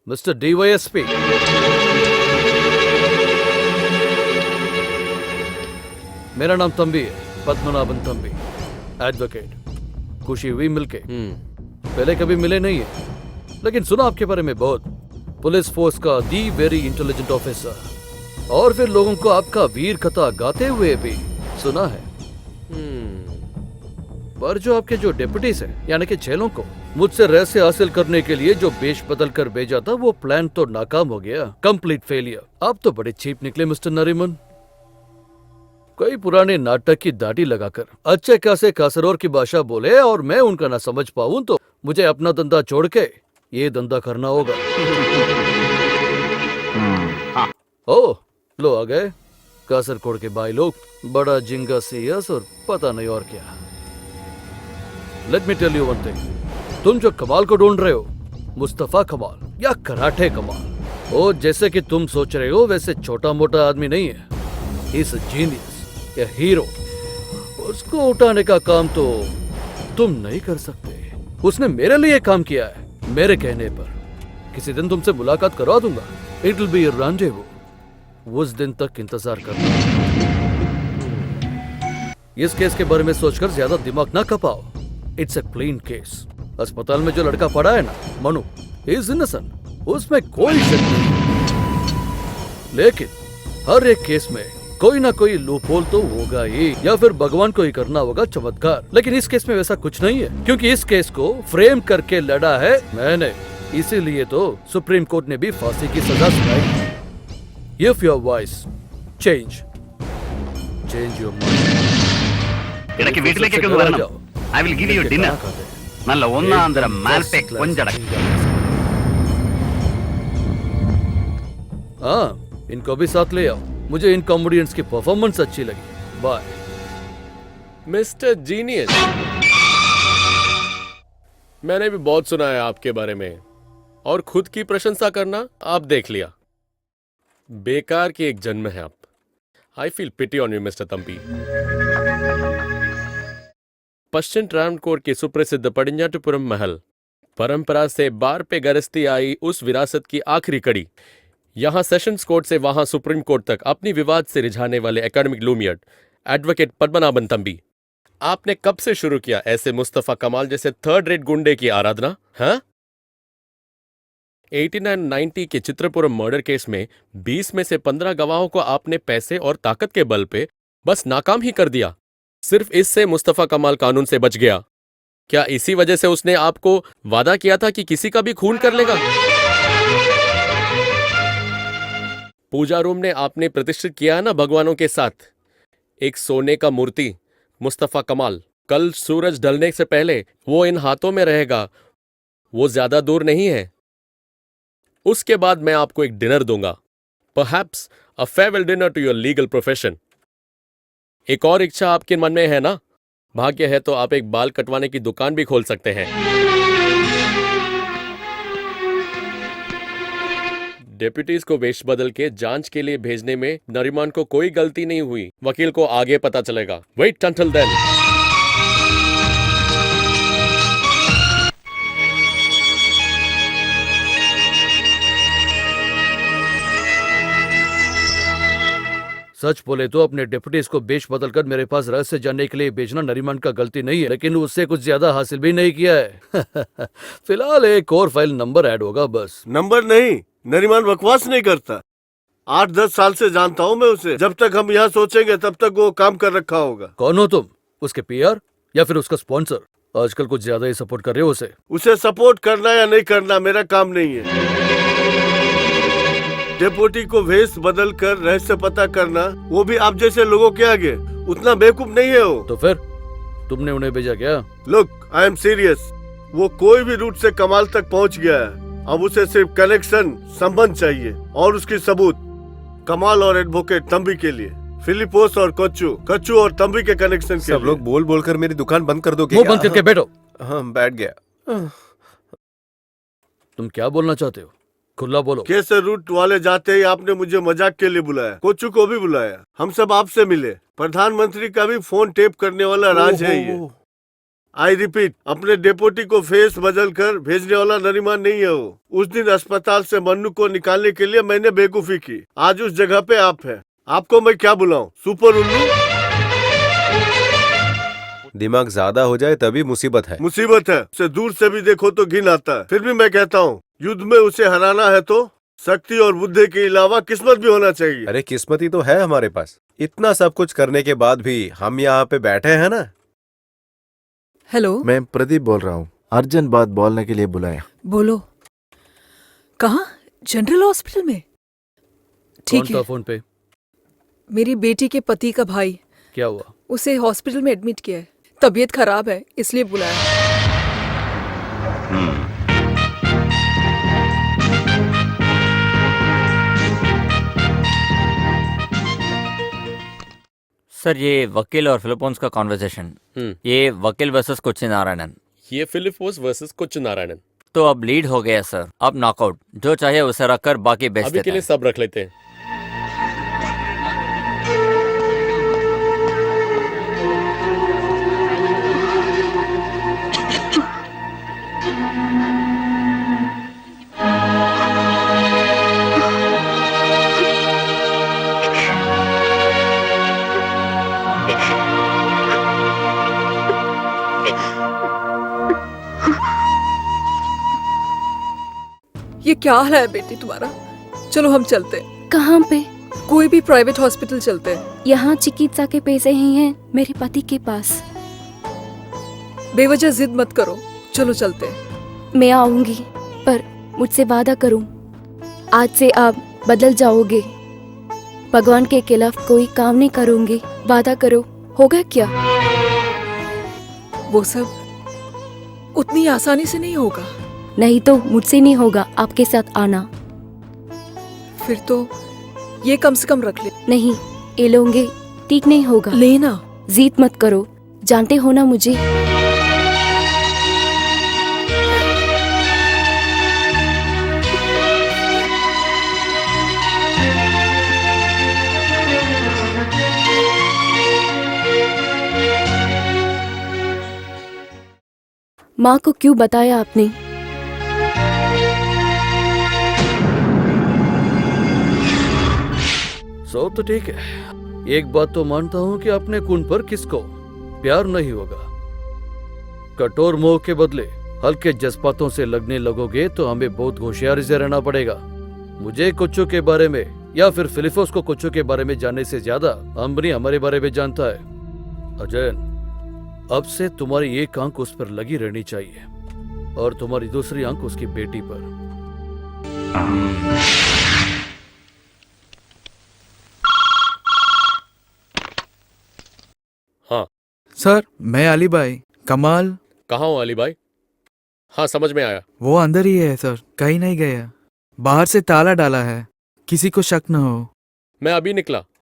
Mister DYSP, मेरा नाम तंबी है, पद्मनाभन तंबी, एडवोकेट। खुशी हुई मिलके। पहले कभी मिले नहीं है, लेकिन सुना आपके बारे में बहुत। पुलिस फोर्स का दी वेरी इंटेलिजेंट ऑफिसर, और फिर लोगों को आपका वीर कथा गाते हुए भी सुना है। पर जो आपके जो डेप्यूटीज हैं, यानी कि चेलों को मुझसे रहस्य हासिल करने के लिए जो बेश बदल कर भेजा था, वो प्लान तो नाकाम हो गया, कंप्लीट फेलियर। आप तो बड़े चीप निकले मिस्टर नरीमन। कई पुराने नाटक की दाढ़ी लगाकर अच्छे खासे कासरौर की भाषा बोले और मैं उनका ना समझ पाऊं, तो मुझे अपना धंधा छोड़ के ये धंधा करना होगा। ओ, लो आ गए कासरकोड़ के भाई लोग, बड़ा जिंगा सीएस और पता नहीं और क्या। Let me tell you one thing, तुम जो कमाल को ढूंढ रहे हो, मुस्तफा कमाल या कराटे कमाल, ओ जैसे कि तुम सोच रहे हो वैसे छोटा मोटा आदमी नहीं है। इस जीनियस या हीरो, उसको उठाने का काम तो तुम नहीं कर सकते। उसने मेरे लिए काम किया है, मेरे कहने पर। किसी दिन तुमसे मुलाकात करवा दूंगा, it will be a rendezvous। उस दिन तक इंतजार करना। इस केस के बारे में सोचकर ज्यादा दिमाग ना खपाओ, इट्स अ क्लीन केस। अस्पताल में जो लड़का पड़ा है ना, मनु, इज इनोसेंट, उसमें कोई शक नहीं। लेकिन हर एक केस में कोई ना कोई लूपहोल तो होगा ही, या फिर भगवान को ही करना होगा चमत्कार। लेकिन इस केस में वैसा कुछ नहीं है, क्योंकि इस केस को फ्रेम करके लड़ा है मैंने। इसीलिए तो सुप्रीम कोर्ट ने भी फांसी की सजा सुनाई। If your voice change your mind. ഇടയ്ക്ക് വീട്ടിലേക്കൊക്കെ ഒന്ന് വരണം. I will give you dinner. നല്ല ഒന്നാന്തരം മാൽപ്പെ കൊഞ്ചട. हाँ, इनको भी साथ ले आओ। मुझे इन कॉमेडियंस की परफॉर्मेंस अच्छी लगी। बाय मिस्टर जीनियस, मैंने भी बहुत सुना है आपके बारे में, और खुद की प्रशंसा करना आप देख लिया। बेकार की एक जन्म है आप। I feel pity on you mister Thampi. पश्चिम ट्रावणकोर के सुप्रसिद्ध पडिंजाटपुरम महल, परंपरा से बार पे गरजती आई उस विरासत की आखिरी कड़ी, यहां सेशंस कोर्ट से वहां सुप्रीम कोर्ट तक अपनी विवाद से रिझाने वाले एकेडमिक लूमियड एडवोकेट पद्मनाभन तंबी, आपने कब से शुरू किया ऐसे मुस्तफा कमाल जैसे थर्ड रेट गुंडे की आराधना? हाँ, 8990 के चित्रपुरम मर्डर केस में 20 में से 15 गवाहों को आपने पैसे और ताकत के बल पे बस नाकाम ही कर दिया। सिर्फ इससे मुस्तफा कमाल कानून से बच गया। क्या इसी वजह से उसने आपको वादा किया था कि किसी का भी खून कर लेगा? पूजा रूम ने आपने प्रतिष्ठित किया है ना भगवानों के साथ एक सोने का मूर्ति, मुस्तफा कमाल। कल सूरज ढलने से पहले वो इन हाथों में रहेगा, वो ज्यादा दूर नहीं है। उसके बाद मैं आपको एक डिनर दूंगा, perhaps a farewell dinner to your legal profession. एक और इच्छा आपके मन में है ना? भाग्य है तो आप एक बाल कटवाने की दुकान भी खोल सकते हैं। डेप्यूटीज को वेश बदल के जांच के लिए भेजने में नरीमान को कोई गलती नहीं हुई। वकील को आगे पता चलेगा। Wait until then. सच बोले तो अपने डेप्यूटीज को बेश बदलकर मेरे पास रहस्य जानने के लिए भेजना नरीमान का गलती नहीं है, लेकिन उससे कुछ ज्यादा हासिल भी नहीं किया है। फिलहाल एक और फाइल नंबर ऐड होगा बस। नंबर नहीं, नरीमान बकवास नहीं करता। 8-10 साल से जानता हूँ मैं उसे। जब तक हम यहाँ सोचेंगे तब तक वो काम कर रखा होगा। कौन हो तुम? उसके पीआर या फिर उसका स्पॉन्सर? आजकल कुछ ज्यादा ही सपोर्ट कर रहे हो उसे। उसे सपोर्ट करना या नहीं करना मेरा काम नहीं है। डेपुटी को भेष बदल कर रहस्य पता करना, वो भी आप जैसे लोगों के आगे, उतना बेवकूफ नहीं है वो। तो फिर तुमने उन्हें भेजा क्या? Look, I am serious. वो कोई भी रूट से कमाल तक पहुँच गया है। अब उसे सिर्फ कनेक्शन, संबंध चाहिए और उसकी सबूत। कमाल और एडवोकेट तंबी के लिए, फिलिपोस और कच्चू और तंबी के कनेक्शन के सब लोग बोल बोल कर मेरी दुकान बंद कर दोगे? वो बंद करके बैठो। हाँ, बैठ गया। तुम क्या बोलना चाहते हो? खुला बोलो। कैसे रूट वाले जाते ही आपने मुझे मजाक के लिए बुलाया, कोचू को भी बुलाया, हम सब आपसे मिले। प्रधानमंत्री का भी फोन टेप करने वाला राज है ये। आई रिपीट, अपने डेपोटी को फेस बदल कर भेजने वाला नरीमान नहीं है वो। उस दिन अस्पताल से मन्नू को निकालने के लिए मैंने बेवकूफी की। आज उस जगह पे आप है। आपको मैं क्या बुलाऊं? सुपर उल्लू? दिमाग ज्यादा हो जाए तभी मुसीबत है। मुसीबत है। उसे दूर से भी देखो तो घिन आता है। फिर भी मैं कहता हूँ, युद्ध में उसे हराना है तो शक्ति और बुद्धि के अलावा किस्मत भी होना चाहिए। अरे किस्मत ही तो है हमारे पास। इतना सब कुछ करने के बाद भी हम यहाँ पे बैठे हैं ना। हेलो। मैं प्रदीप बोल रहा हूँ। अर्जेंट बात बोलने के लिए बुलाया। बोलो। कहाँ? जनरल हॉस्पिटल में? ठीक कौन था है। फोन पे? मेरी बेटी के पति का भाई। क्या हुआ? उसे हॉस्पिटल में एडमिट किया है। तबीयत खराब है इसलिए बुलाया। सर ये वकील और फिलिपोन्स का कॉन्वर्सेशन। ये वकील वर्सेस कोच्चि नारायणन। ये फिलिपोस वर्सेस कोच्चि नारायणन। तो अब लीड हो गया सर। अब नॉकआउट जो चाहिए उसे रखकर बाकी बेच अभी देते के लिए हैं। सब रख लेते हैं। ये क्या हाल है बेटी तुम्हारा? चलो हम चलते हैं। कहाँ पे? कोई भी प्राइवेट हॉस्पिटल चलते हैं। यहाँ चिकित्सा के पैसे ही हैं मेरे पति के पास। बेवजह जिद मत करो। चलो चलते हैं। मैं आऊंगी पर मुझसे वादा करूं, आज से आप बदल जाओगे। भगवान के खिलाफ कोई काम नहीं करूंगी। वादा करो, होगा क्या? वो सब उतनी आसानी से नहीं होगा। नहीं तो मुझसे नहीं होगा। आपके साथ आना। फिर तो ये कम से कम रख ले। नहीं, ये लोगे ठीक नहीं होगा। लेना। जीत मत करो, जानते हो ना मुझे। माँ को क्यों बताया आपने? सब तो ठीक है। एक बात तो मानता हूँ कि अपने खून पर किसको प्यार नहीं होगा। कठोर मोह के बदले हल्के जज्बातों से लगने लगोगे तो हमें बहुत होशियारी से रहना पड़ेगा। मुझे कुच्चू के बारे में या फिर फिलिपोस को कुच्चू के बारे में जानने से ज्यादा अम्बरी हमारे बारे में जानता है। अजयन, अब से तुम्हारी एक आंख उस पर लगी रहनी चाहिए और तुम्हारी दूसरी आंख उसकी बेटी पर। हाँ सर, मैं अली भाई। कमाल कहाँ हो अली भाई? हाँ समझ में आया। वो अंदर ही है सर, कहीं नहीं गया। बाहर से ताला डाला है, किसी को शक न हो। मैं अभी निकला।